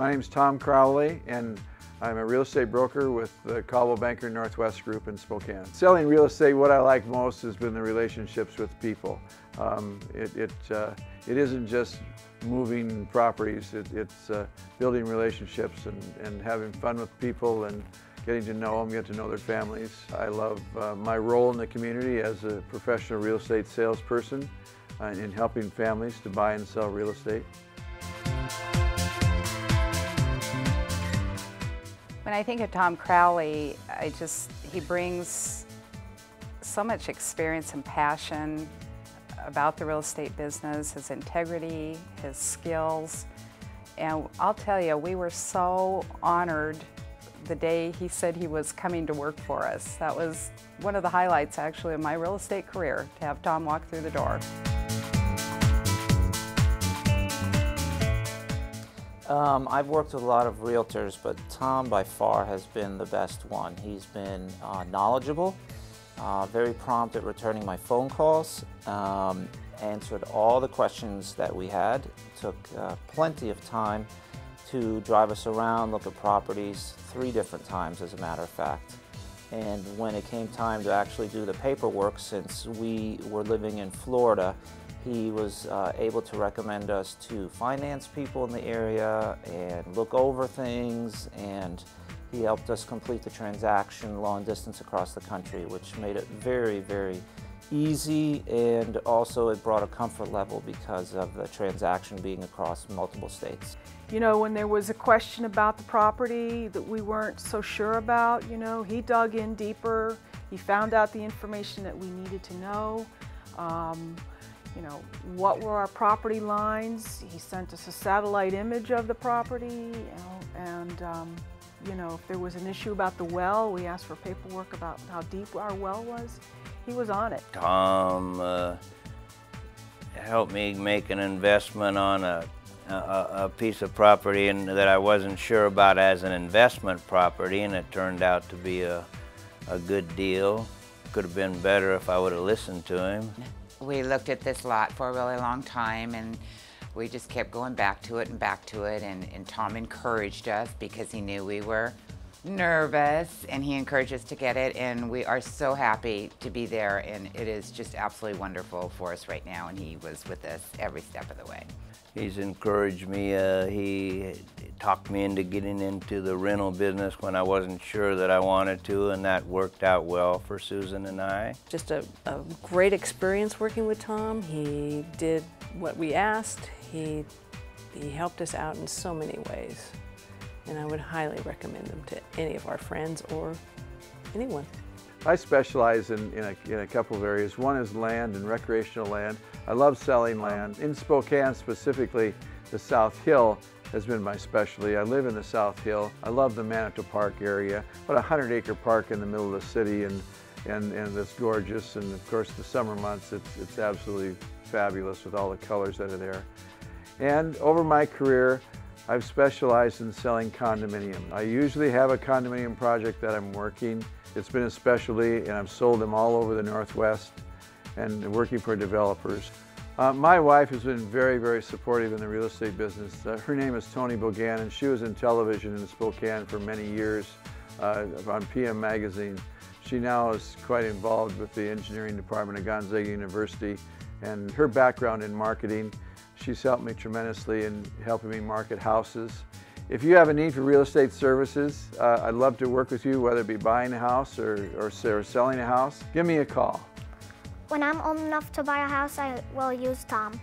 My name is Tom Crowley, and I'm a real estate broker with the Coldwell Banker Northwest Group in Spokane. Selling real estate, what I like most has been the relationships with people. It isn't just moving properties, it's building relationships and having fun with people and getting to know them, get to know their families. I love my role in the community as a professional real estate salesperson in helping families to buy and sell real estate. When I think of Tom Crowley, he brings so much experience and passion about the real estate business, his integrity, his skills. And I'll tell you, we were so honored the day he said he was coming to work for us. That was one of the highlights actually of my real estate career, to have Tom walk through the door. I've worked with a lot of realtors, but Tom by far has been the best one. He's been knowledgeable, very prompt at returning my phone calls, answered all the questions that we had, took plenty of time to drive us around, look at properties 3 different times as a matter of fact. And when it came time to actually do the paperwork, since we were living in Florida, he was able to recommend us to finance people in the area and look over things, and he helped us complete the transaction long distance across the country, which made it very, very easy, and also it brought a comfort level because of the transaction being across multiple states. You know, when there was a question about the property that we weren't so sure about, you know, he dug in deeper, he found out the information that we needed to know. You know, what were our property lines? He sent us a satellite image of the property, you know, if there was an issue about the well, we asked for paperwork about how deep our well was. He was on it. Tom helped me make an investment on a piece of property that I wasn't sure about as an investment property, and it turned out to be a good deal. Could have been better if I would have listened to him. We looked at this lot for a really long time, and we just kept going back to it, and Tom encouraged us because he knew we were nervous, and he encouraged us to get it, and we are so happy to be there, and it is just absolutely wonderful for us right now, and he was with us every step of the way. He's encouraged me. He talked me into getting into the rental business when I wasn't sure that I wanted to, and that worked out well for Susan and I. Just a great experience working with Tom. He did what we asked. He helped us out in so many ways, and I would highly recommend him to any of our friends or anyone. I specialize in a couple of areas. One is land and recreational land. I love selling land. In Spokane specifically, the South Hill has been my specialty. I live in the South Hill. I love the Manitou Park area, about a 100-acre park in the middle of the city, and it's gorgeous. And of course, the summer months, it's absolutely fabulous with all the colors that are there. And over my career, I've specialized in selling condominiums. I usually have a condominium project that I'm working. It's been a specialty, and I've sold them all over the Northwest and working for developers. My wife has been very, very supportive in the real estate business. Her name is Tony Bogan, and she was in television in Spokane for many years on PM Magazine. She now is quite involved with the engineering department at Gonzaga University, and her background in marketing, she's helped me tremendously in helping me market houses. If you have a need for real estate services, I'd love to work with you, whether it be buying a house or selling a house. Give me a call. When I'm old enough to buy a house, I will use Tom.